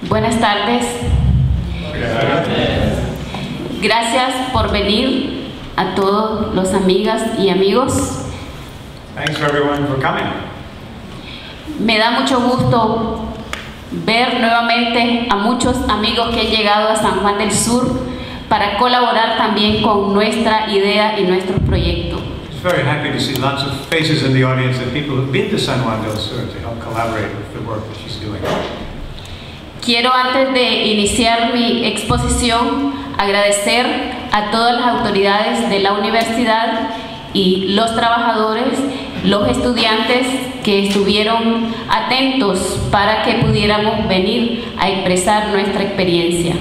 Buenas tardes. Gracias por venir a todos los amigas y amigos. Thanks for everyone for coming. Me da mucho gusto ver nuevamente a muchos amigos que han llegado a San Juan del Sur para colaborar también con nuestra idea y nuestros proyectos. I'm very happy to see lots of faces in the audience of people who've been to San Juan del Sur to help collaborate with the work that she's doing. Quiero, antes de iniciar mi exposición, agradecer a todas las autoridades de la universidad y los trabajadores, los estudiantes que estuvieron atentos para que pudiéramos venir a expresar nuestra experiencia.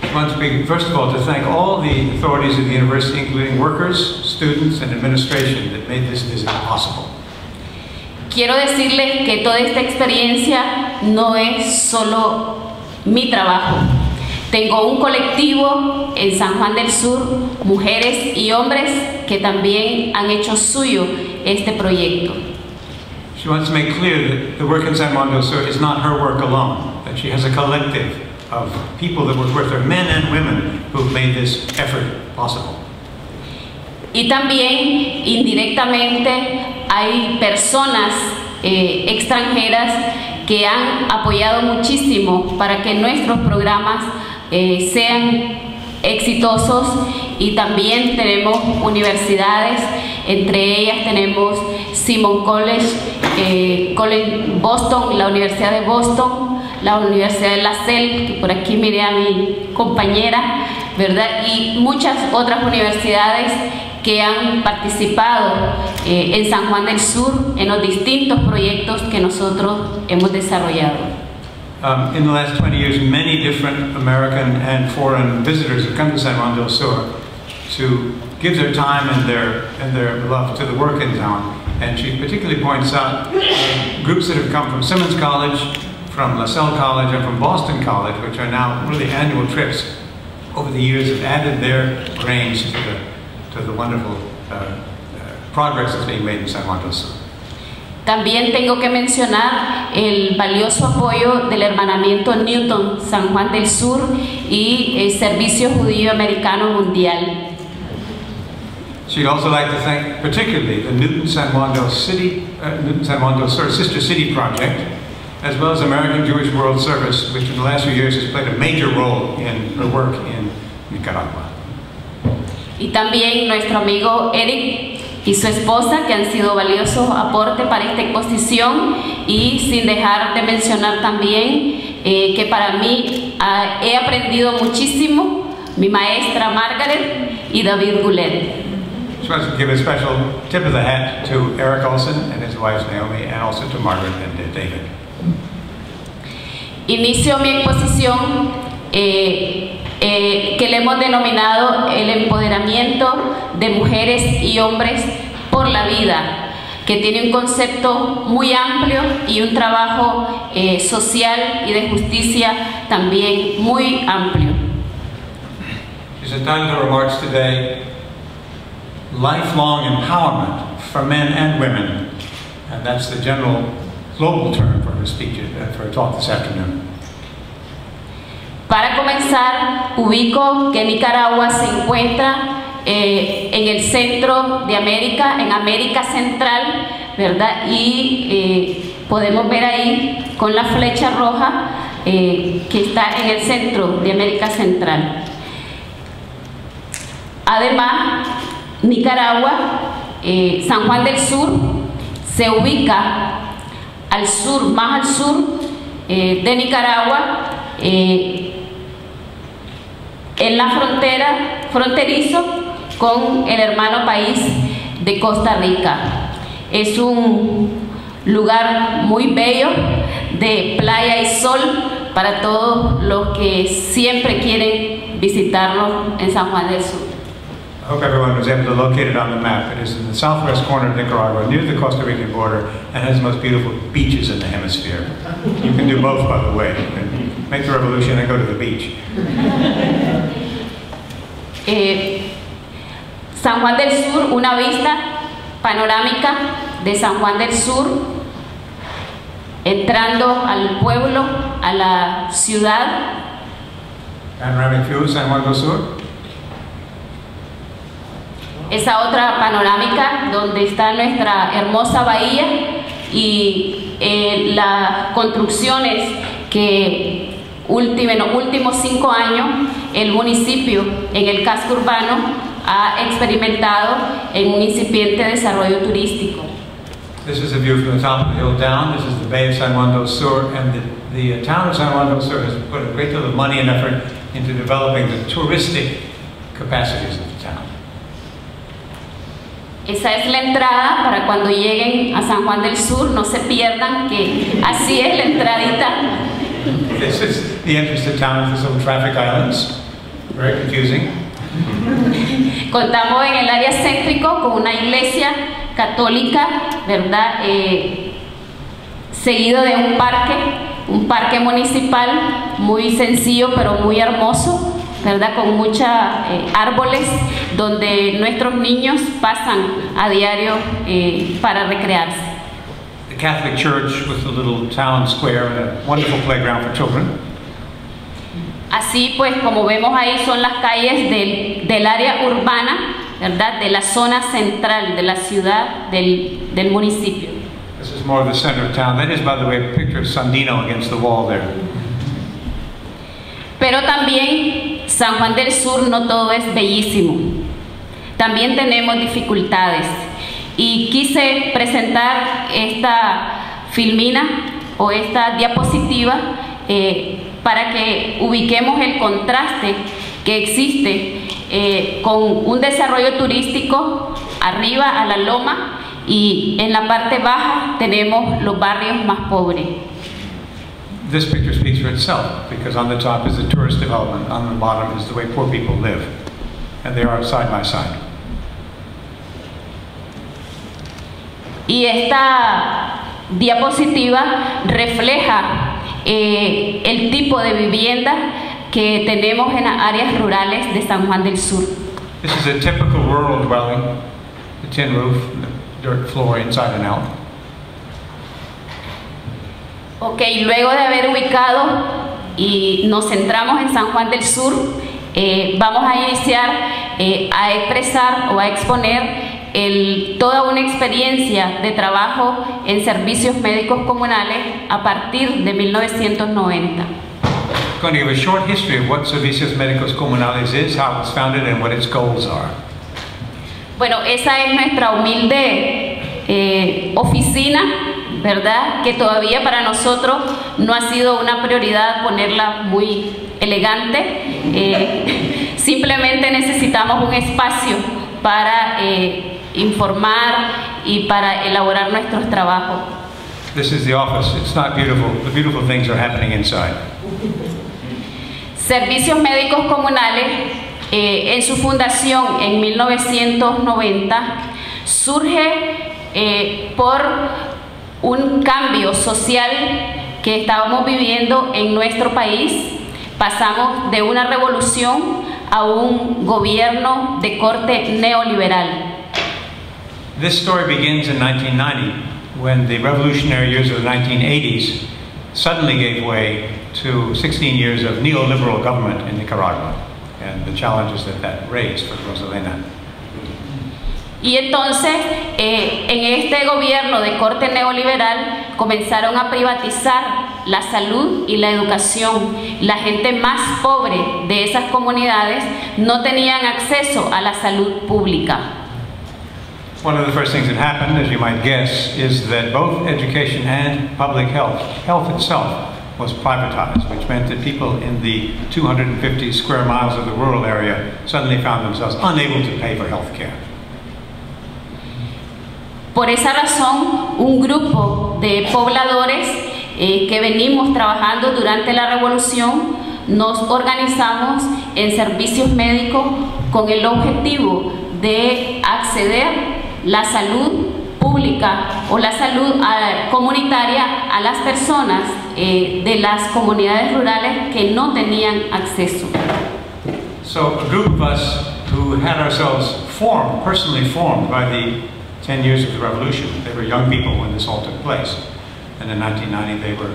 I want to begin, first of all, to thank all the authorities of the university, including workers, students, and administration that made this visit possible. Quiero decirles que toda esta experiencia no es solo mi trabajo. Tengo un colectivo en San Juan del Sur, mujeres y hombres, que también han hecho suyo este proyecto. She wants to make clear that the work in San Juan del Sur is not her work alone, that she has a collective of people that work with her, men and women, who've made this effort possible. Y también, indirectamente, hay personas extranjeras que han apoyado muchísimo para que nuestros programas sean exitosos, y también tenemos universidades, entre ellas tenemos Simon College, Boston, la Universidad de Boston, la Universidad de La Salle, que por aquí miré a mi compañera, ¿verdad? Y muchas otras universidades que han participado en San Juan del Sur en los distintos proyectos que nosotros hemos desarrollado. In the last 20 years, many different American and foreign visitors have come to San Juan del Sur to give their time and their love to the work in town. And she particularly points out groups that have come from Simmons College, from LaSalle College, and from Boston College, which are now really annual trips. Over the years, have added their brains to the wonderful progress that's being made in San Juan del Sur. También tengo que mencionar el valioso apoyo del hermanamiento Newton San Juan del Sur y el Servicio Judío Americano Mundial. She'd also like to thank particularly the Newton San Juan del Sur Sister City Project, as well as American Jewish World Service, which in the last few years has played a major role in her work in Nicaragua. Y también nuestro amigo Eric y su esposa, que han sido valiosos aportes para esta exposición, y sin dejar de mencionar también que para mí he aprendido muchísimo, mi maestra Margaret y David Goulet. She wants to give a special tip of the hat to Eric Olson and his wife Naomi, and also to Margaret and David. Inicio mi exposición que le hemos denominado el empoderamiento de mujeres y hombres por la vida, que tiene un concepto muy amplio y un trabajo social y de justicia también muy amplio. She's entitled her remarks today, Lifelong Empowerment for Men and Women, and that's the general global term for her speech, for her talk this afternoon. Para comenzar, ubico que Nicaragua se encuentra en el centro de América, en América Central, ¿verdad? Y podemos ver ahí con la flecha roja que está en el centro de América Central. Además, Nicaragua, San Juan del Sur, se ubica al sur, más al sur de Nicaragua, en la fronterizo con el hermano país de Costa Rica. Es un lugar muy bello de playa y sol para todos los que siempre quieren visitarnos en San Juan del Sur. I hope everyone was able to locate it on the map. It is in the southwest corner of Nicaragua, near the Costa Rican border, and has the most beautiful beaches in the hemisphere. You can do both, by the way. You can make the revolution and go to the beach. San Juan del Sur, una vista panorámica de San Juan del Sur, entrando al pueblo, a la ciudad. Panoramic view of San Juan del Sur. Esa otra panorámica donde está nuestra hermosa bahía y las construcciones que en los últimos 5 años el municipio en el casco urbano ha experimentado en un incipiente desarrollo turístico. This is a view from the top of the hill down. This is the Bay of San Juan del Sur, and the town of San Juan del Sur has put a great deal of money and effort into developing the touristic capacities of the town. Esa es la entrada para cuando lleguen a San Juan del Sur, no se pierdan que así es la entradita. This is the entrance to town with some traffic islands. Very confusing. Contamos en el área céntrico con una iglesia católica, ¿verdad? Seguido de un parque municipal muy sencillo pero muy hermoso, ¿verdad? Con muchos árboles donde nuestros niños pasan a diario para recrearse. The Catholic Church with a little town square and a wonderful playground for children. Así pues, como vemos ahí, son las calles del área urbana, ¿verdad? De la zona central de la ciudad, del municipio. This is more of the center of town. That is, by the way, a picture of Sandino against the wall there. Pero también San Juan del Sur no todo es bellísimo. También tenemos dificultades. Y quise presentar esta filmina o esta diapositiva para que ubiquemos el contraste que existe con un desarrollo turístico arriba a la loma y en la parte baja tenemos los barrios más pobres. This picture speaks for itself, because on the top is the tourist development, on the bottom is the way poor people live, and they are side by side. Y esta diapositiva refleja el tipo de vivienda que tenemos en las áreas rurales de San Juan del Sur. This is a typical rural dwelling, the tin roof, the dirt floor inside and out. Ok, luego de haber ubicado y nos centramos en San Juan del Sur, vamos a iniciar a expresar o a exponer toda una experiencia de trabajo en servicios médicos comunales a partir de 1990. I'm going to give a short history of what Servicios Médicos Comunales is, how it was founded, and what its goals are. Bueno, esa es nuestra humilde oficina, ¿verdad? Que todavía para nosotros no ha sido una prioridad ponerla muy elegante. Simplemente necesitamos un espacio para informar y para elaborar nuestros trabajos. This is the office. It's not beautiful. The beautiful things are happening inside. Servicios Médicos Comunales, en su fundación en 1990, surge por un cambio social que estábamos viviendo en nuestro país. Pasamos de una revolución a un gobierno de corte neoliberal. This story begins in 1990, when the revolutionary years of the 1980s suddenly gave way to 16 years of neoliberal government in Nicaragua, and the challenges that raised for Rosa Elena. Y entonces, en este gobierno de corte neoliberal comenzaron a privatizar la salud y la educación. La gente más pobre de esas comunidades no tenían acceso a la salud pública. One of the first things that happened, as you might guess, is that both education and public health itself, was privatized, which meant that people in the 250 square miles of the rural area suddenly found themselves unable to pay for health care. Por esa razón, un grupo de pobladores que venimos trabajando durante la revolución, nos organizamos en servicios médicos con el objetivo de acceder la salud pública o la salud comunitaria a las personas de las comunidades rurales que no tenían acceso. So a group of us who had ourselves personally formed by the 10 years of the revolution, they were young people when this all took place, and in 1990 they were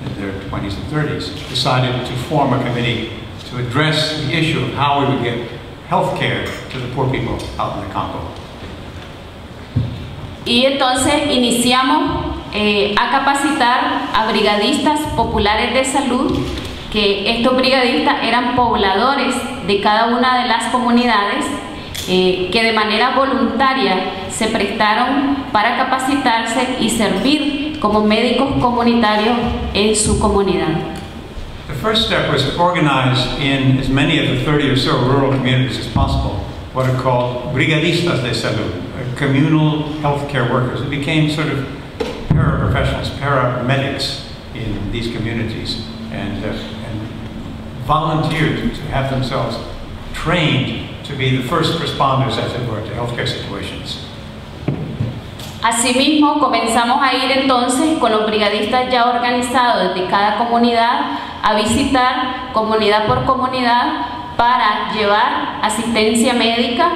in their 20s and 30s, decided to form a committee to address the issue of how we would get health care to the poor people out in the Congo. Y entonces iniciamos a capacitar a brigadistas populares de salud, que estos brigadistas eran pobladores de cada una de las comunidades, que de manera voluntaria se prestaron para capacitarse y servir como médicos comunitarios en su comunidad. The first step was to organize in as many of the 30 or so rural communities as possible what are called brigadistas de salud, communal healthcare workers. It became sort of paraprofessionals, paramedics in these communities, and volunteered to have themselves trained to be the first responders, as it were, to healthcare situations. Asimismo, comenzamos a ir entonces con los brigadistas ya organizados de cada comunidad a visitar comunidad por comunidad para llevar asistencia médica.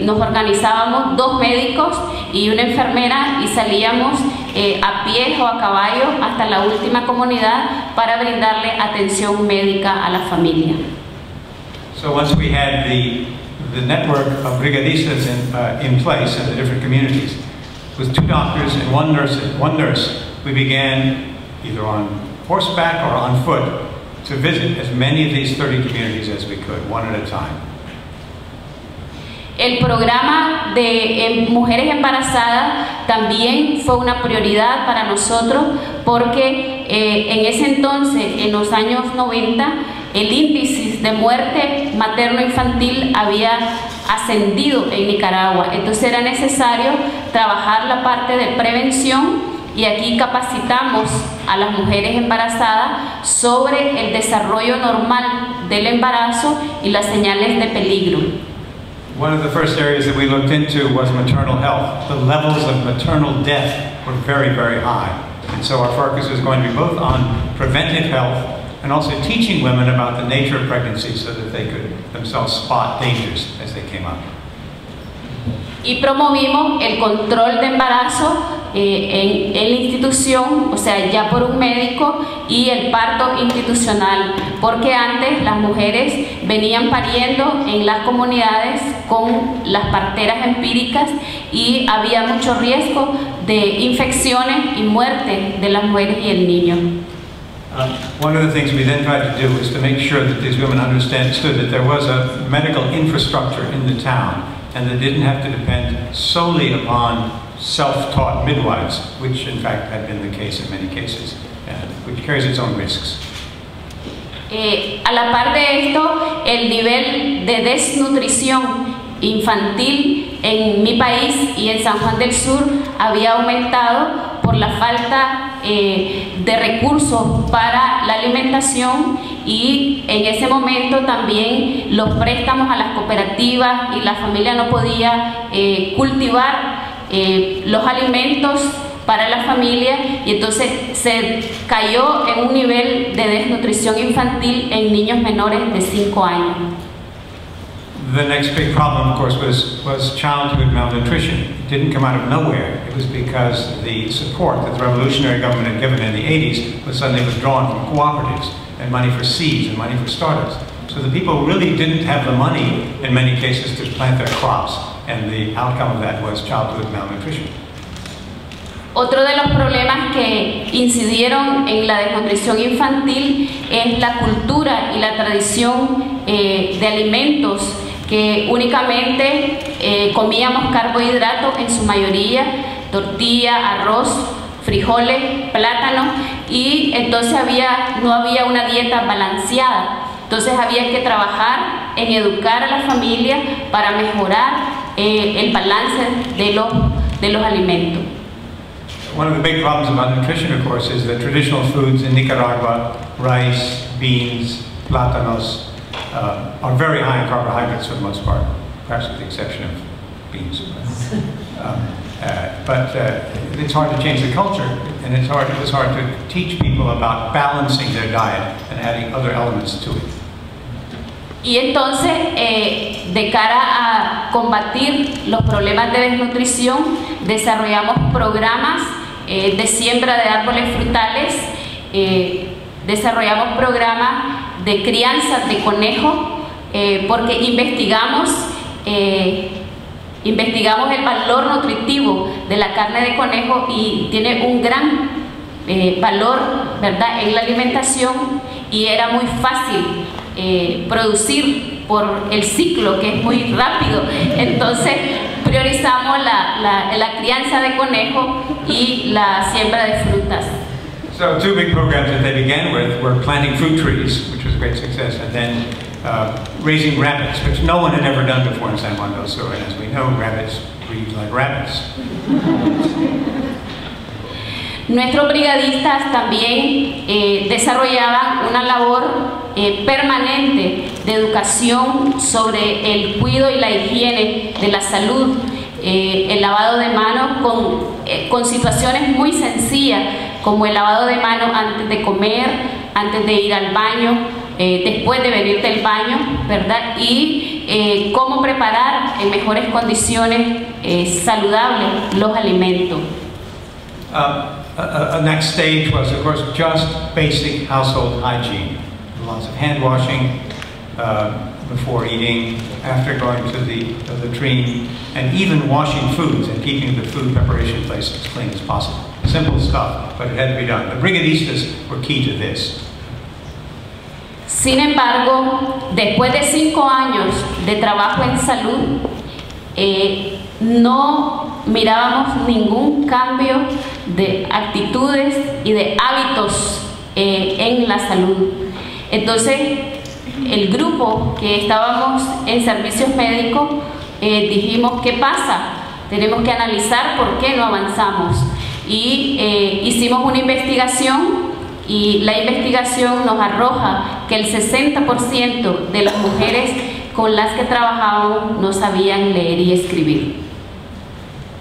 Nos organizábamos 2 médicos y una enfermera y salíamos a pie o a caballo hasta la última comunidad para brindarle atención médica a la familia. So once we had the network of brigadistas in place in the different communities, with 2 doctors and one nurse, we began either on horseback or on foot to visit as many of these 30 communities as we could, one at a time. El programa de mujeres embarazadas también fue una prioridad para nosotros porque en ese entonces, en los años 90, el índice de muerte materno-infantil había ascendido en Nicaragua. Entonces era necesario trabajar la parte de prevención y aquí capacitamos a las mujeres embarazadas sobre el desarrollo normal del embarazo y las señales de peligro. One of the first areas that we looked into was maternal health. The levels of maternal death were very, very high. And so our focus is going to be both on preventive health and also teaching women about the nature of pregnancy so that they could themselves spot dangers as they came up. Y promovimos el control de embarazo en la institución, o sea, ya por un médico, y el parto institucional, porque antes las mujeres venían pariendo en las comunidades con las parteras empíricas y había mucho riesgo de infecciones y muerte de las mujeres y el niño. One of the things we then tried to do was to make sure that these women understood that there was a medical infrastructure in the town and they didn't have to depend solely upon self-taught midwives, which in fact had been the case in many cases, which carries its own risks. A la par de esto, el nivel de desnutrición infantil en mi país y en San Juan del Sur había aumentado por la falta de recursos para la alimentación y en ese momento también los préstamos a las cooperativas y la familia no podía cultivar los alimentos para la familia y entonces se cayó en un nivel de desnutrición infantil en niños menores de 5 años. The next big problem, of course, was childhood malnutrition. It didn't come out of nowhere. It was because the support that the revolutionary government had given in the 80s was suddenly withdrawn from cooperatives and money for seeds and money for startups. So the people really didn't have the money, in many cases, to plant their crops. And the outcome of that was childhood malnutrition. Otro de los problemas que incidieron en la desnutrición infantil es la cultura y la tradición de alimentos que únicamente comíamos carbohidratos en su mayoría, tortilla, arroz, frijoles, plátano y entonces no había una dieta balanceada. Entonces había que trabajar en educar a la familia para mejorar el balance de los alimentos. One of the big problems about nutrition, of course, is that traditional foods in Nicaragua, rice, beans, plátanos, are very high in carbohydrates for the most part, perhaps with the exception of beans. But it's hard to change the culture, and it was hard to teach people about balancing their diet and adding other elements to it. Y entonces, de cara a combatir los problemas de desnutrición, desarrollamos programas de siembra de árboles frutales, desarrollamos programas de crianza de conejo, porque investigamos el valor nutritivo de la carne de conejo y tiene un gran valor, ¿verdad?, en la alimentación, y era muy fácil producir por el ciclo, que es muy rápido. Entonces priorizamos la crianza de conejo y la siembra de frutas. So 2 big programs that they began with were planting fruit trees, which was a great success, and then raising rabbits, which no one had ever done before in San Juan del Sur, and as we know, rabbits breed like rabbits. Nuestros brigadistas también desarrollaban una labor permanente de educación sobre el cuidado y la higiene de la salud, el lavado de manos con situaciones muy sencillas, como el lavado de manos antes de comer, antes de ir al baño, después de venir del baño, ¿verdad? Y cómo preparar en mejores condiciones saludables los alimentos. A next stage was, of course, just basic household hygiene. Lots of hand washing before eating, after going to the latrine, and even washing foods and keeping the food preparation place as clean as possible. Simple stuff, but it had to be done. The brigadistas were key to this. Sin embargo, después de 5 años de trabajo en salud, no mirábamos ningún cambio de actitudes y de hábitos en la salud. Entonces, el grupo que estábamos en servicios médicos dijimos, ¿qué pasa? Tenemos que analizar por qué no avanzamos. Y hicimos una investigación, y la investigación nos arroja que el 60% de las mujeres con las que trabajábamos no sabían leer y escribir.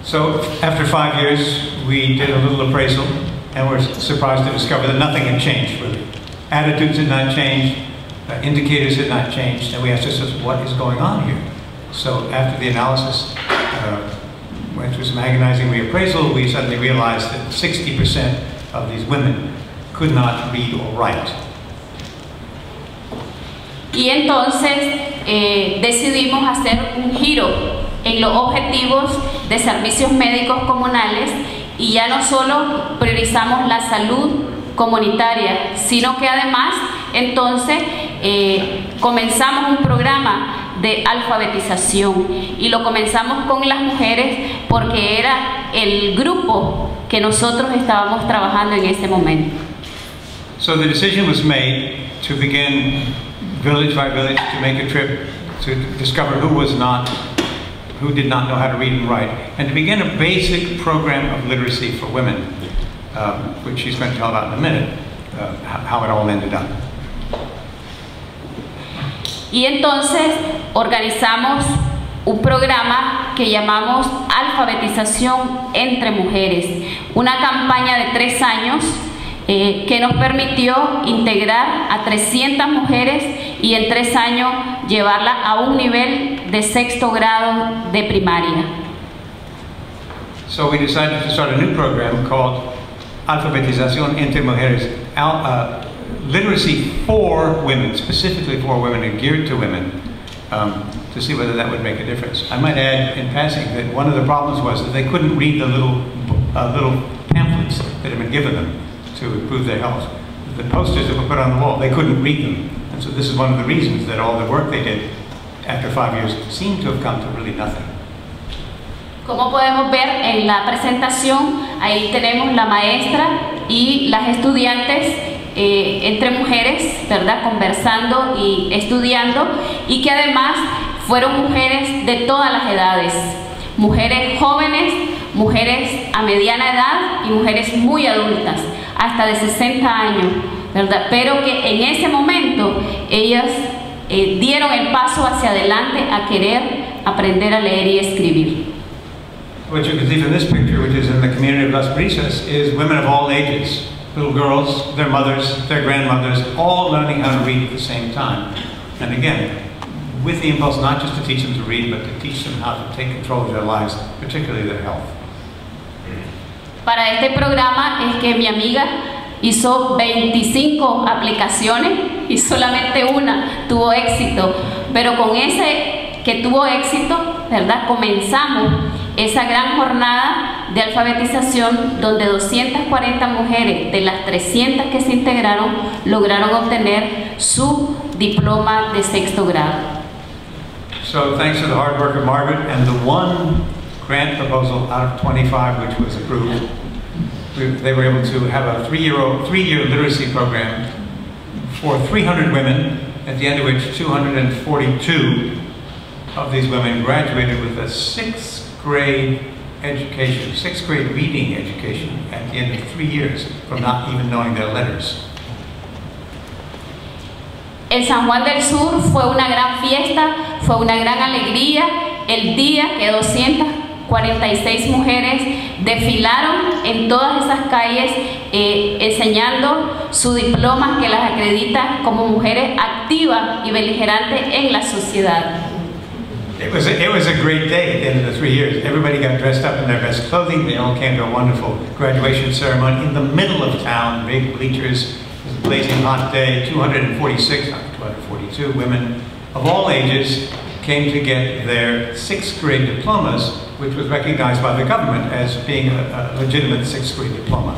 So after 5 years, we did a little appraisal, and we're surprised to discover that nothing had changed, really. Attitudes had not changed, indicators had not changed, and we asked ourselves, what is going on here? So after the analysis, went through some agonizing reappraisal, we suddenly realized that 60% of these women could not read or write. Y entonces decidimos hacer un giro en los objetivos de servicios médicos comunales, y ya no solo priorizamos la salud comunitaria, sino que además entonces comenzamos un programa de alfabetización, y lo comenzamos con las mujeres porque era el grupo que nosotros estábamos trabajando en ese momento. So the decision was made to begin village by village to make a trip to discover who did not know how to read and write, and to begin a basic program of literacy for women, which she's going to tell about in a minute, how it all ended up. Y entonces organizamos un programa que llamamos Alfabetización entre Mujeres, una campaña de 3 años que nos permitió integrar a 300 mujeres y en 3 años llevarla a un nivel de 6º grado de primaria. So we decided to start a new program called Alfabetización entre Mujeres, literacy for women, specifically for women and geared to women, to see whether that would make a difference. I might add in passing that one of the problems was that they couldn't read the little pamphlets that had been given them to improve their health. The posters that were put on the wall, they couldn't read them. And so this is one of the reasons that all the work they did after 5 years seemed to have come to really nothing. Como podemos ver en la presentación, ahí tenemos la maestra y las estudiantes entre mujeres, ¿verdad?, conversando y estudiando, y que además fueron mujeres de todas las edades, mujeres jóvenes, mujeres a mediana edad y mujeres muy adultas, hasta de 60 años, ¿verdad? Pero que en ese momento ellas dieron el paso hacia adelante a querer aprender a leer y escribir. What you can see from this picture, which is in the community of Las Brisas, is women of all ages, little girls, their mothers, their grandmothers, all learning how to read at the same time. And again, with the impulse not just to teach them to read, but to teach them how to take control of their lives, particularly their health. para este programa es que mi amiga hizo 25 aplicaciones y solamente una tuvo éxito, pero con ese que tuvo éxito, ¿verdad?, comenzamos esa gran jornada de alfabetización donde 240 mujeres de las 300 que se integraron lograron obtener su diploma de 6º grado. So thanks to the hard work of Margaret and the one grant proposal out of 25 which was approved, they were able to have a three-year literacy program for 300 women, at the end of which 242 of these women graduated with a 6th grade education, 6th grade reading education at the end of 3 years from not even knowing their letters. El San Juan del Sur fue una gran fiesta, fue una gran alegría el día que 246 mujeres desfilaron en todas esas calles enseñando su diploma que las acredita como mujeres activas y beligerantes en la sociedad. It was a great day at the end of the 3 years. Everybody got dressed up in their best clothing. They all came to a wonderful graduation ceremony in the middle of town, big bleachers. It was a blazing hot day. 242 women of all ages came to get their 6th grade diplomas, which was recognized by the government as being a legitimate 6th grade diploma.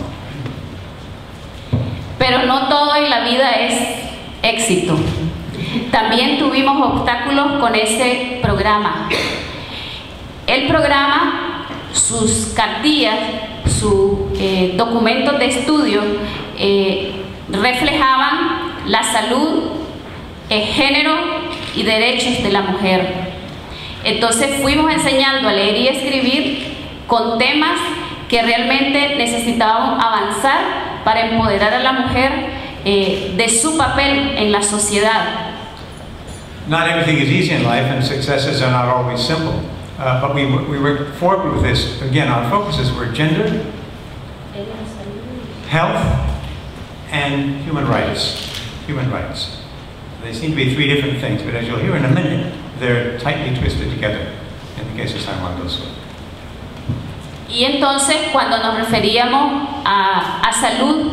Pero no todo en la vida es éxito. También tuvimos obstáculos con ese programa. El programa, sus cartillas, sus documentos de estudio reflejaban la salud, el género y derechos de la mujer. Entonces fuimos enseñando a leer y escribir con temas que realmente necesitábamos avanzar para empoderar a la mujer de su papel en la sociedad. Not everything is easy in life, and successes are not always simple. But we worked forward with this. Again, our focuses were gender, health, and human rights. Human rights. They seem to be 3 different things, but as you'll hear in a minute, they're tightly twisted together in the case of San Juan del Sur. Y entonces, cuando nos referíamos a salud,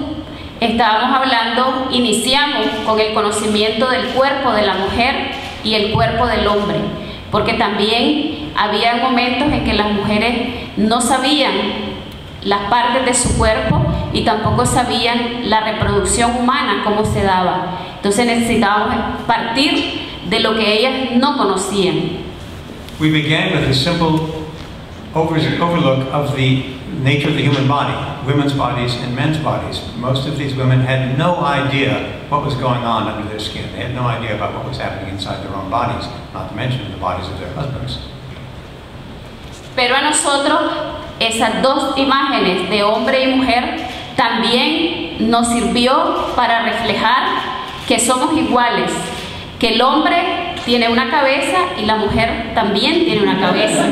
estábamos hablando, iniciamos con el conocimiento del cuerpo de la mujer y el cuerpo del hombre, porque también había momentos en que las mujeres no sabían las partes de su cuerpo y tampoco sabían la reproducción humana, cómo se daba. Entonces necesitábamos partir de lo que ellas no conocían. We began with a simple overlook of the nature of the human body, women's bodies and men's bodies. Most of these women had no idea what was going on under their skin. They had no idea about what was happening inside their own bodies, not to mention the bodies of their husbands. Pero a nosotros, esas dos imágenes de hombre y mujer también nos sirvió para reflejar que somos iguales, que el hombre tiene una cabeza y la mujer también tiene una cabeza,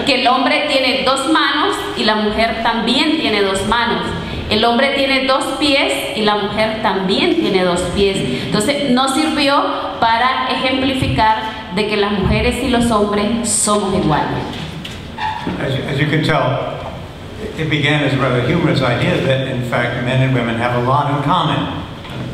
que el hombre tiene 2 manos y la mujer también tiene 2 manos, el hombre tiene 2 pies y la mujer también tiene 2 pies. Entonces nos sirvió para ejemplificar de que las mujeres y los hombres somos iguales. As you can tell, it began as a rather humorous idea that in fact men and women have a lot in common.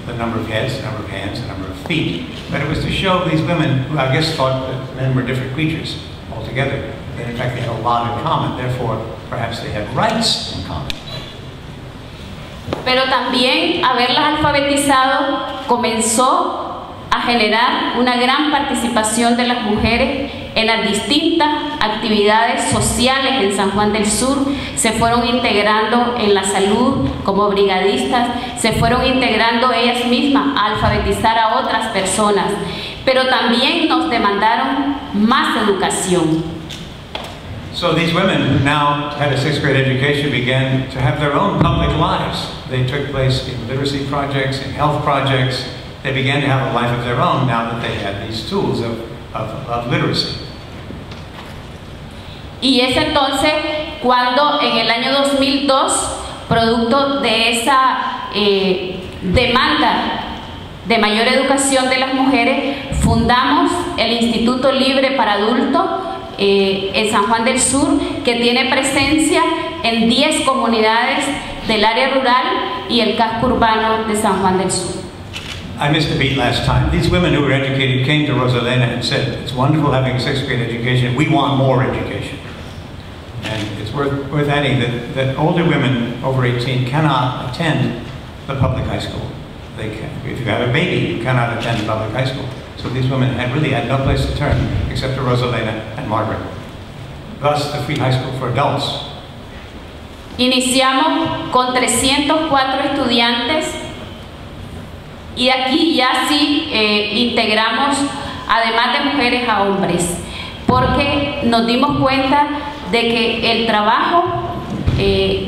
The number of heads, the number of hands, the number of feet. But it was to show these women, who I guess thought that men were different creatures altogether, that in fact they had a lot in common, therefore perhaps they had rights in common. Pero también haberlas alfabetizado comenzó a generar una gran participación de las mujeres en las distintas actividades sociales en San Juan del Sur. Se fueron integrando en la salud como brigadistas, se fueron integrando ellas mismas a alfabetizar a otras personas, pero también nos demandaron más educación. So these women who now had a 6th grade education began to have their own public lives. They took place in literacy projects, in health projects. They began to have a life of their own now that they had these tools of literacy. Y es entonces cuando en el año 2002, producto de esa demanda de mayor educación de las mujeres, fundamos el Instituto Libre para Adultos en San Juan del Sur, que tiene presencia en 10 comunidades del área rural y el casco urbano de San Juan del Sur. I missed a beat last time. These women who were educated came to Rosa Elena and said, it's wonderful having a 6th grade education. We want more education. And it's worth adding that older women over 18 cannot attend the public high school. They can. If you have a baby, you cannot attend the public high school. So these women really had no place to turn except to Rosa Elena and Margaret. Thus, the free high school for adults. Iniciamos con 304 estudiantes y aquí ya sí integramos además de mujeres a hombres, porque nos dimos cuenta de que el trabajo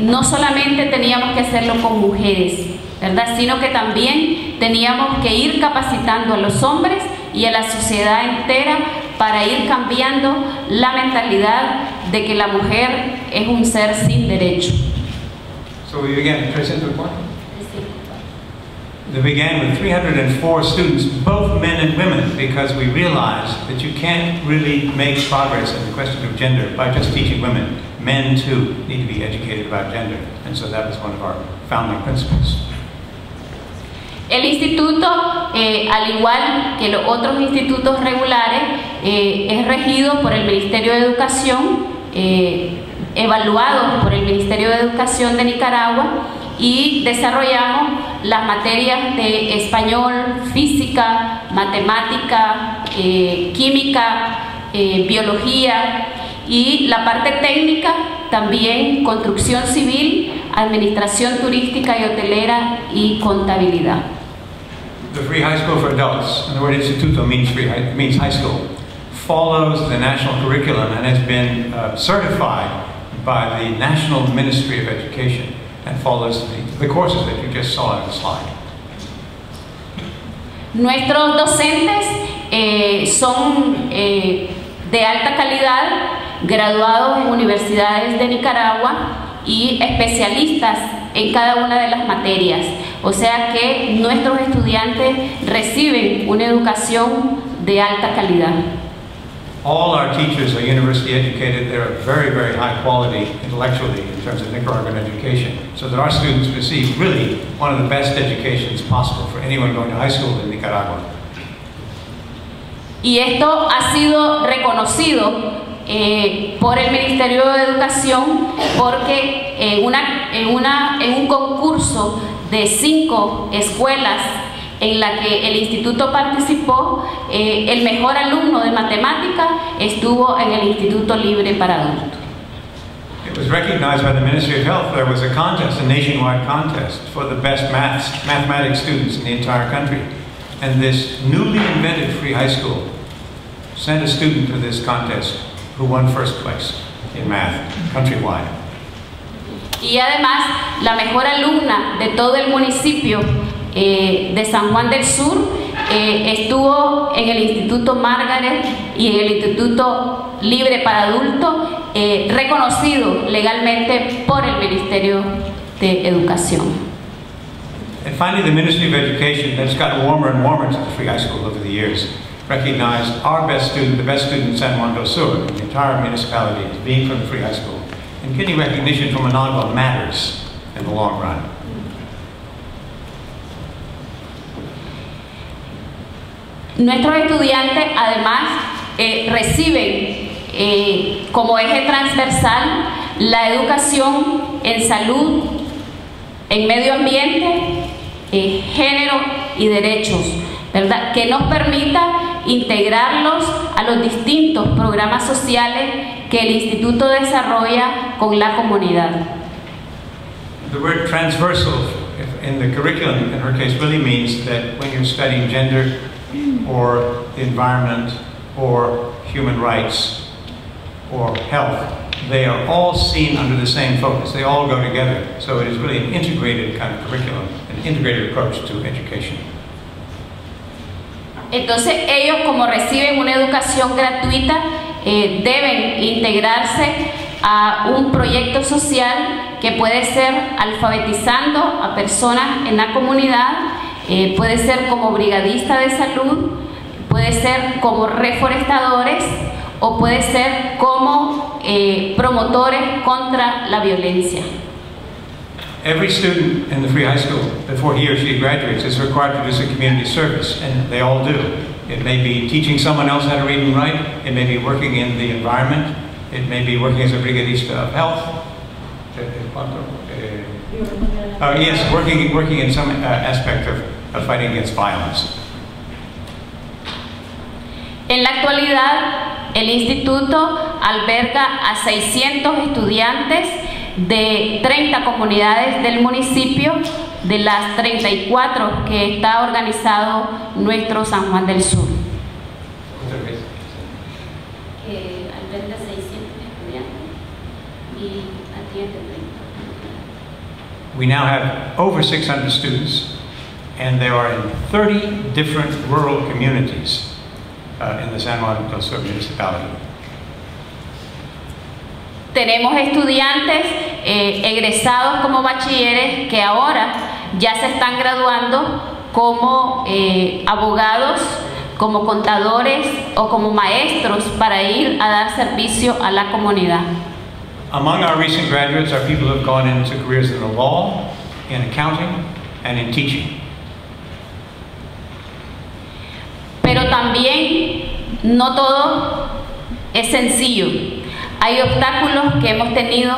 no solamente teníamos que hacerlo con mujeres, ¿verdad?, sino que también teníamos que ir capacitando a los hombres y a la sociedad entera para ir cambiando la mentalidad de que la mujer es un ser sin derecho. So we began, They began with 304 students, both men and women, because we realized that you can't really make progress in the question of gender by just teaching women. Men, too, need to be educated about gender. And so that was one of our founding principles. El instituto, al igual que los otros institutos regulares, es regido por el Ministerio de Educación, evaluado por el Ministerio de Educación de Nicaragua, y desarrollamos las materias de español, física, matemática, química, biología, y la parte técnica también construcción civil, administración turística y hotelera y contabilidad. The Free High School for Adults, and the word instituto means high school, follows the national curriculum and has been certified by the National Ministry of Education, and follows the courses that you just saw on the slide. Nuestros docentes son de alta calidad, graduados en universidades de Nicaragua y especialistas en cada una de las materias. O sea que nuestros estudiantes reciben una educación de alta calidad. All our teachers are university educated. They're very, very high quality intellectually in terms of Nicaraguan education, so that our students receive really one of the best educations possible for anyone going to high school in Nicaragua. Y esto ha sido reconocido por el Ministerio de Educación, porque en un concurso de 5 escuelas en la que el instituto participó, el mejor alumno de matemática estuvo en el Instituto Libre para Adultos. It was recognized by the Ministry of Health. There was a contest, a nationwide contest, for the best mathematics students in the entire country. And this newly invented free high school sent a student to this contest who won first place in math, countrywide. Y además, la mejor alumna de todo el municipio de San Juan del Sur estuvo en el Instituto Margaret y en el Instituto Libre para Adultos, reconocido legalmente por el Ministerio de Educación. And finally, the Ministry of Education has gotten warmer and warmer to the free high school over the years. Recognized our best student, the best student in San Juan del Sur, in the entire municipality, as being from the free high school. And getting recognition from Managua matters in the long run. Nuestros estudiantes además reciben como eje transversal la educación en salud, en medio ambiente, género y derechos, ¿verdad?, que nos permita integrarlos a los distintos programas sociales que el instituto desarrolla con la comunidad. The word transversal in the curriculum, in her case, really means that when you're studying gender or the environment or human rights or health, they are all seen under the same focus. They all go together. So it is really an integrated kind of curriculum, an integrated approach to education. Entonces ellos, como reciben una educación gratuita, deben integrarse a un proyecto social que puede ser alfabetizando a personas en la comunidad, puede ser como brigadista de salud, puede ser como reforestadores o puede ser como promotores contra la violencia. Every student in the Free High School, before he or she graduates, is required to do some community service, and they all do. It may be teaching someone else how to read and write, it may be working in the environment, it may be working as a brigadista of health. Yes, working in some aspect of fighting against violence. En la actualidad, el instituto alberga a 600 estudiantes de 30 comunidades del municipio, de las 34 que está organizado nuestro San Juan del Sur. Alberga 600 estudiantes y atiende 30. We now have over 600 students, and they are in 30 different rural communities in the San Juan del Sur municipality. Tenemos estudiantes egresados como bachilleres que ahora ya se están graduando como abogados, como contadores o como maestros para ir a dar servicio a la comunidad. Among our recent graduates are people who have gone into careers in the law, in accounting, and in teaching. Pero también no todo es sencillo. Hay obstáculos que hemos tenido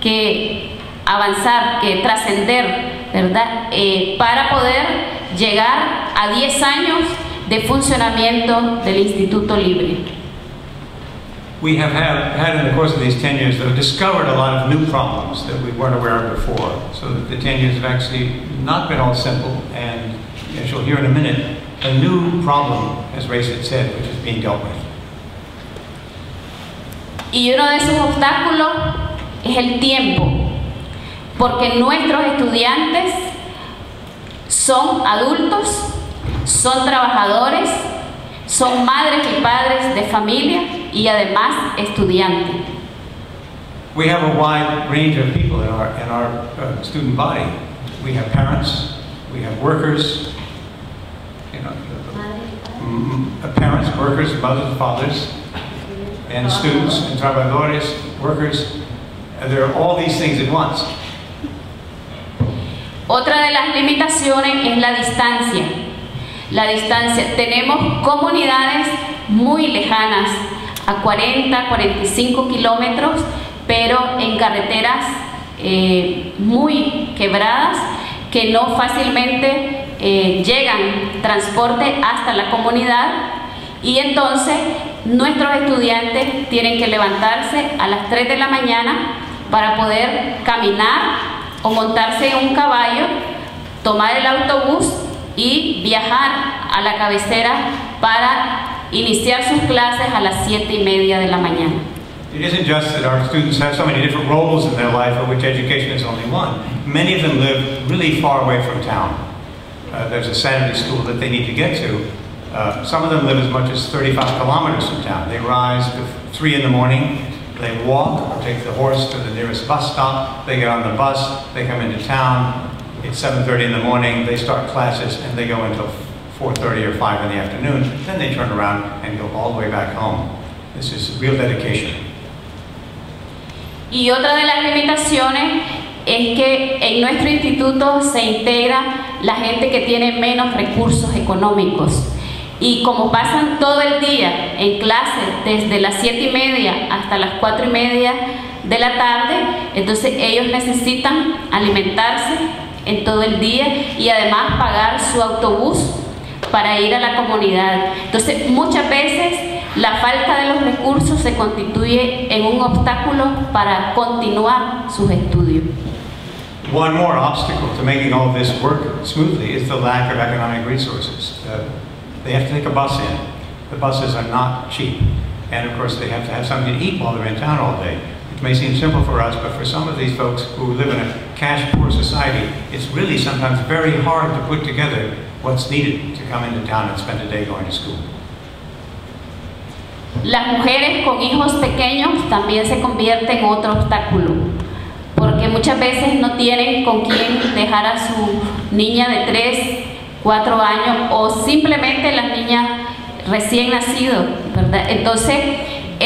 que avanzar, que trascender, ¿verdad? Para poder llegar a 10 años de funcionamiento del Instituto Libre. We have had in the course of these 10 years, though, discovered a lot of new problems that we weren't aware of before. So that the 10 years have actually not been all simple, and as you'll hear in a minute, a new problem, as Ray said, which is being dealt with. Y uno de esos obstáculos es el tiempo, porque nuestros estudiantes son adultos, son trabajadores, son madres y padres de familia y además estudiantes. We have a wide range of people in our student body. We have parents, we have workers, parents, workers, mothers, fathers, and students, and trabajadores, workers. There are all these things at once. Otra de las limitaciones es la distancia. La distancia. Tenemos comunidades muy lejanas, a 40, 45 kilómetros, pero en carreteras muy quebradas, que no fácilmente llegan transporte hasta la comunidad, y entonces nuestros estudiantes tienen que levantarse a las 3 de la mañana para poder caminar o montarse en un caballo, tomar el autobús y viajar a la cabecera para iniciar sus clases a las 7:30 de la mañana. It isn't just that our students have so many different roles in their life, of which education is only one. Many of them live really far away from town. There's a Saturday school that they need to get to. Some of them live as much as 35 kilometers from town. They rise at 3 in the morning, they walk or take the horse to the nearest bus stop, they get on the bus, they come into town, it's 7:30 in the morning, they start classes and they go until 4:30 or 5 in the afternoon, then they turn around and go all the way back home. This is real dedication. Y otra de las limitaciones es que en nuestro instituto se integra la gente que tiene menos recursos económicos. Y como pasan todo el día en clase, desde las 7:30 hasta las 4:30 de la tarde, entonces ellos necesitan alimentarse en todo el día y además pagar su autobús para ir a la comunidad. Entonces muchas veces la falta de los recursos se constituye en un obstáculo para continuar sus estudios. One more obstacle to making all of this work smoothly is the lack of economic resources. They have to take a bus in. The buses are not cheap. And of course they have to have something to eat while they're in town all day. It may seem simple for us, but for some of these folks who live in a cash-poor society, it's really sometimes very hard to put together what's needed to come into town and spend a day going to school. Las mujeres con hijos pequeños también se convierten en otro obstáculo, porque muchas veces no tienen con quién dejar a su niña de 3, 4 años o simplemente las niñas recién nacidas, ¿verdad? Entonces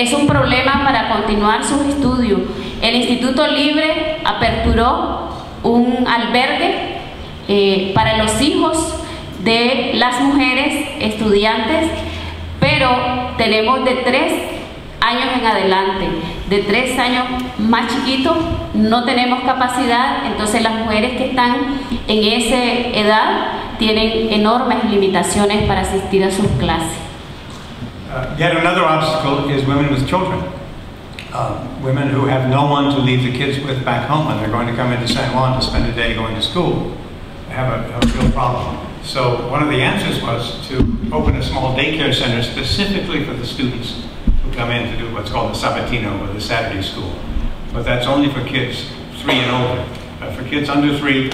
es un problema para continuar sus estudios. El Instituto Libre aperturó un albergue para los hijos de las mujeres estudiantes, pero tenemos de 3 años en adelante, de 3 años más chiquitos, no tenemos capacidad, entonces las mujeres que están en esa edad tienen enormes limitaciones para asistir a sus clases. Yet another obstacle is women with children. Women who have no one to leave the kids with back home when they're going to come into San Juan to spend a day going to school have a real problem. So one of the answers was to open a small daycare center specifically for the students who come in to do what's called the Sabatino or the Saturday school. But that's only for kids 3 and older. For kids under 3,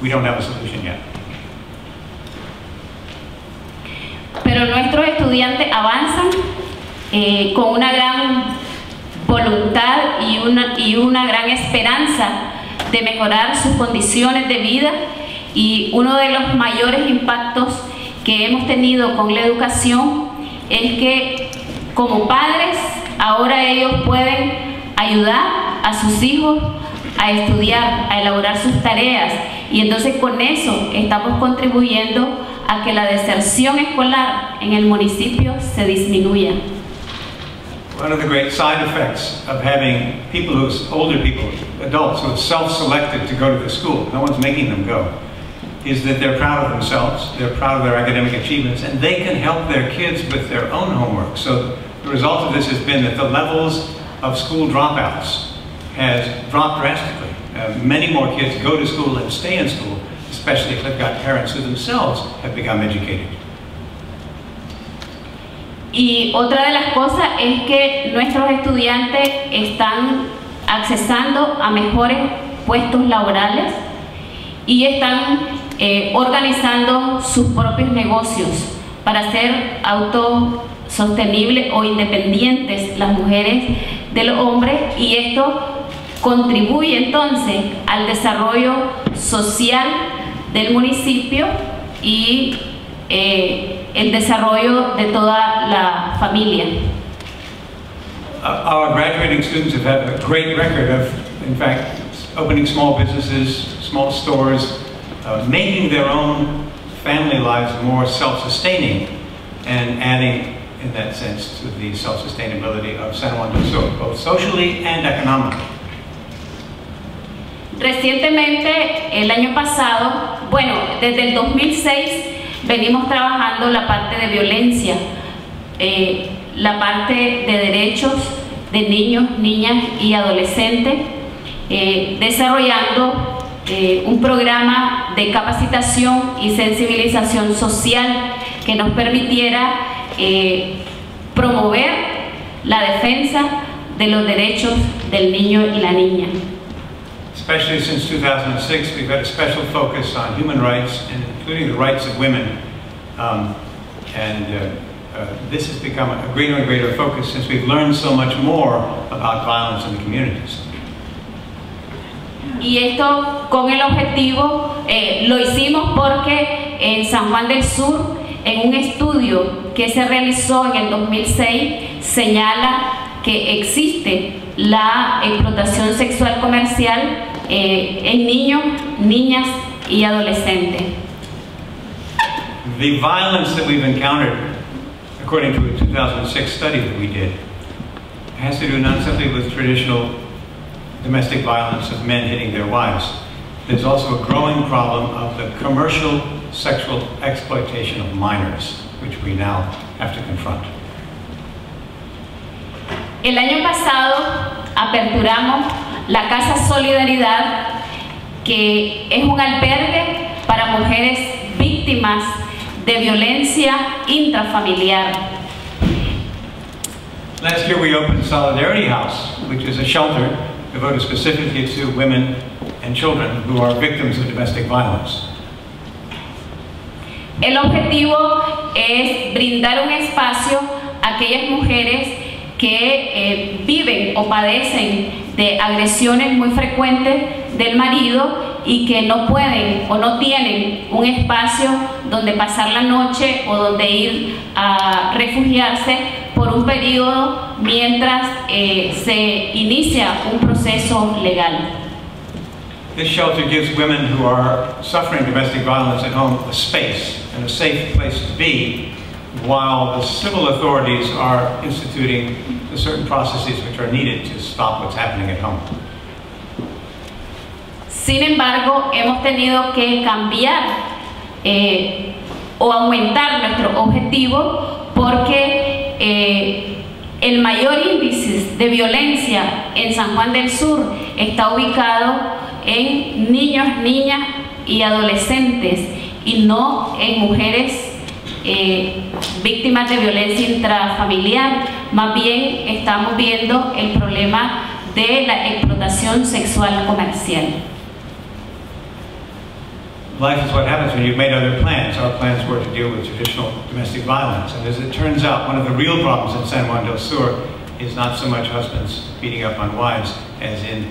we don't have a solution yet. Pero nuestros estudiantes avanzan con una gran voluntad y una gran esperanza de mejorar sus condiciones de vida, y uno de los mayores impactos que hemos tenido con la educación es que como padres ahora ellos pueden ayudar a sus hijos a estudiar, a elaborar sus tareas, y entonces con eso estamos contribuyendo a que la deserción escolar en el municipio se disminuya. One of the great side effects of having people who's older people, adults who have self-selected to go to the school, no one's making them go, is that they're proud of themselves, they're proud of their academic achievements, and they can help their kids with their own homework. So the result of this has been that the levels of school dropouts has dropped drastically. Many more kids go to school and stay in school, especially if they've got parents who themselves have become educated. Y otra de las cosas es que nuestros estudiantes están accesando a mejores puestos laborales y están organizando sus propios negocios para ser autosostenibles o independientes las mujeres de los hombres, y esto contribuye entonces al desarrollo social del municipio y el desarrollo de toda la familia. Our graduating students have had a great record of, in fact, opening small businesses, small stores, making their own family lives more self-sustaining, and adding, in that sense, to the self-sustainability of San Juan del Sur, both socially and economically. Recientemente, el año pasado, bueno, desde el 2006, venimos trabajando la parte de violencia, la parte de derechos de niños, niñas y adolescentes, desarrollando un programa de capacitación y sensibilización social que nos permitiera promover la defensa de los derechos del niño y la niña. Especially since 2006, we've had a special focus on human rights, and including the rights of women. This has become a greater and greater focus since we've learned so much more about violence in the communities. Y esto con el objetivo, lo hicimos porque en San Juan del Sur, en un estudio que se realizó en el 2006, señala que existe la explotación sexual comercial en niños, niñas y adolescentes. The violence that we've encountered, according to a 2006 study that we did, has to do not simply with traditional domestic violence of men hitting their wives. There's also a growing problem of the commercial sexual exploitation of minors, which we now have to confront. El año pasado aperturamos la Casa Solidaridad, que es un albergue para mujeres víctimas de violencia intrafamiliar. Last year we opened Solidarity House, which is a shelter devoted specifically to women and children who are victims of domestic violence. El objetivo es brindar un espacio a aquellas mujeres que viven o padecen de agresiones muy frecuentes del marido y que no pueden o no tienen un espacio donde pasar la noche o donde ir a refugiarse por un periodo mientras se inicia un proceso legal. This shelter gives women who are suffering domestic violence at home a space and a safe place to be, while the civil authorities are instituting the certain processes which are needed to stop what's happening at home. Sin embargo, hemos tenido que cambiar o aumentar nuestro objetivo porque el mayor índice de violencia en San Juan del Sur está ubicado en niños, niñas y adolescentes y no en mujeres víctimas de violencia intrafamiliar. Más bien estamos viendo el problema de la explotación sexual comercial. Life is what happens when you've made other plans. Our plans were to deal with traditional domestic violence. And as it turns out, one of the real problems in San Juan del Sur is not so much husbands beating up on wives as in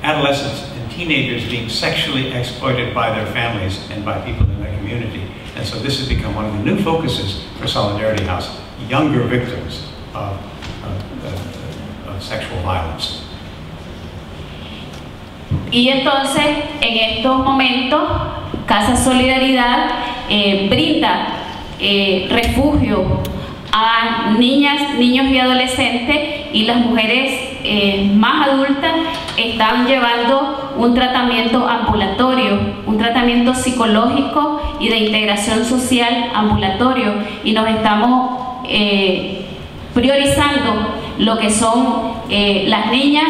adolescents and teenagers being sexually exploited by their families and by people in their community. And so this has become one of the new focuses for Solidarity House, younger victims of sexual violence. Y entonces, en estos momentos, Casa Solidaridad brinda refugio a niñas, niños y adolescentes, y las mujeres más adultas están llevando un tratamiento ambulatorio, un tratamiento psicológico y de integración social ambulatorio, y nos estamos priorizando lo que son las niñas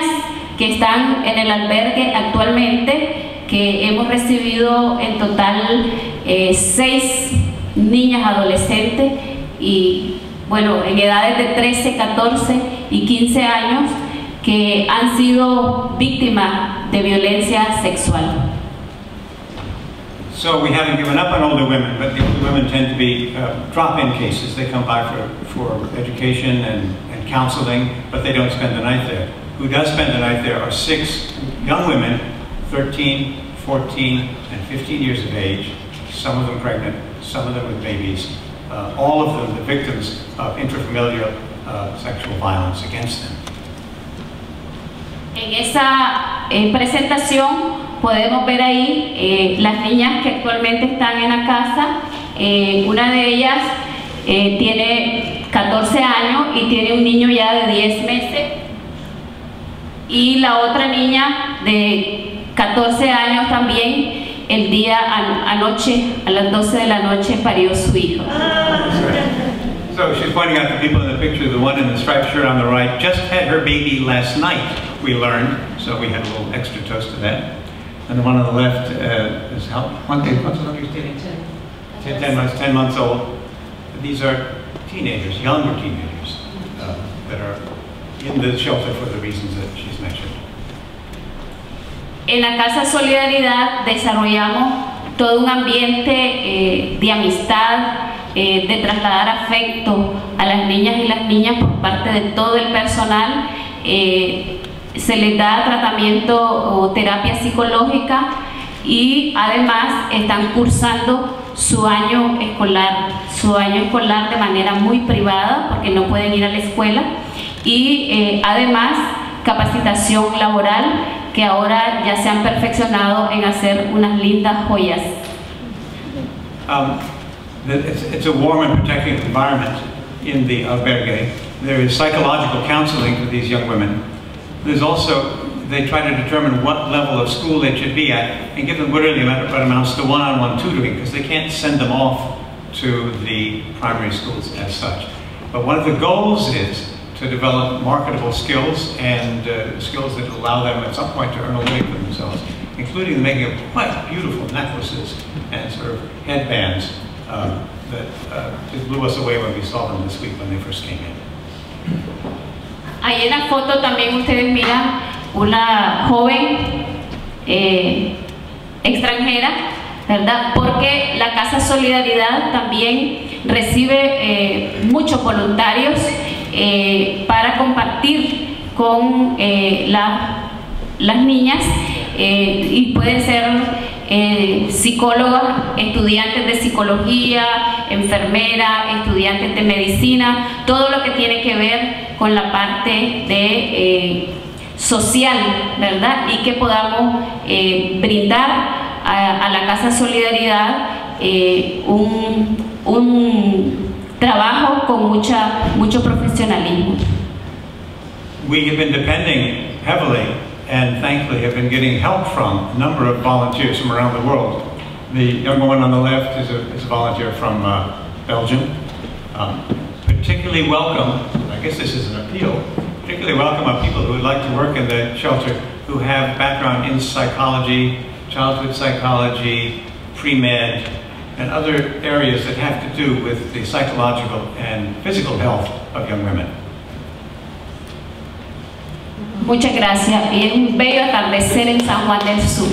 que están en el albergue actualmente, que hemos recibido en total 6 niñas adolescentes y bueno, en edades de 13, 14 y 15 años que han sido víctimas de violencia sexual. So we haven't given up on older women, but the older women tend to be drop-in cases. They come by for education and counseling, but they don't spend the night there. Who does spend the night there are 6 young women, 13, 14, and 15 years of age, some of them pregnant, some of them with babies, all of them the victims of intrafamilial sexual violence against them. En esa presentación podemos ver ahí las niñas que actualmente están en la casa. Una de ellas tiene 14 años y tiene un niño ya de 10 meses. Y la otra niña de 14 años también, el día anoche, a las 12 de la noche, parió su hijo. So she's pointing out to people in the picture, the one in the striped shirt on the right just had her baby last night, we learned, so we had a little extra toast to that. And the one on the left is how, what's the number you stating? 10 months old. These are teenagers, younger teenagers, that are in the shelter for the reasons that she's mentioned. En la Casa Solidaridad desarrollamos todo un ambiente de amistad, de trasladar afecto a las niñas y las niñas por parte de todo el personal. Se les da tratamiento o terapia psicológica y además están cursando su año escolar de manera muy privada porque no pueden ir a la escuela, y además capacitación laboral, que ahora ya se han perfeccionado en hacer unas lindas joyas. It's a warm and protective environment in the albergue. There is psychological counseling for these young women. There's also, they try to determine what level of school they should be at and give them what amounts to one-on-one tutoring, because they can't send them off to the primary schools as such. But one of the goals is to develop marketable skills and skills that allow them at some point to earn a living for themselves, including the making of quite beautiful necklaces and sort of headbands that just blew us away when we saw them this week when they first came in. Ahí en la foto también ustedes miran una joven extranjera, ¿verdad? Porque la Casa Solidaridad también recibe muchos voluntarios para compartir con las niñas, y pueden ser psicólogas, estudiantes de psicología, enfermeras, estudiantes de medicina, todo lo que tiene que ver con la parte de social, ¿verdad? Y que podamos brindar a la Casa Solidaridad un trabajo con mucho profesionalismo. We have been depending heavily and thankfully have been getting help from a number of volunteers from around the world. The young woman on the left is a volunteer from Belgium. Particularly welcome, I guess this is an appeal, particularly welcome are people who would like to work in the shelter who have background in psychology, childhood psychology, pre-med, and other areas that have to do with the psychological and physical health of young women. Muchas gracias y es un bello atardecer en San Juan del Sur.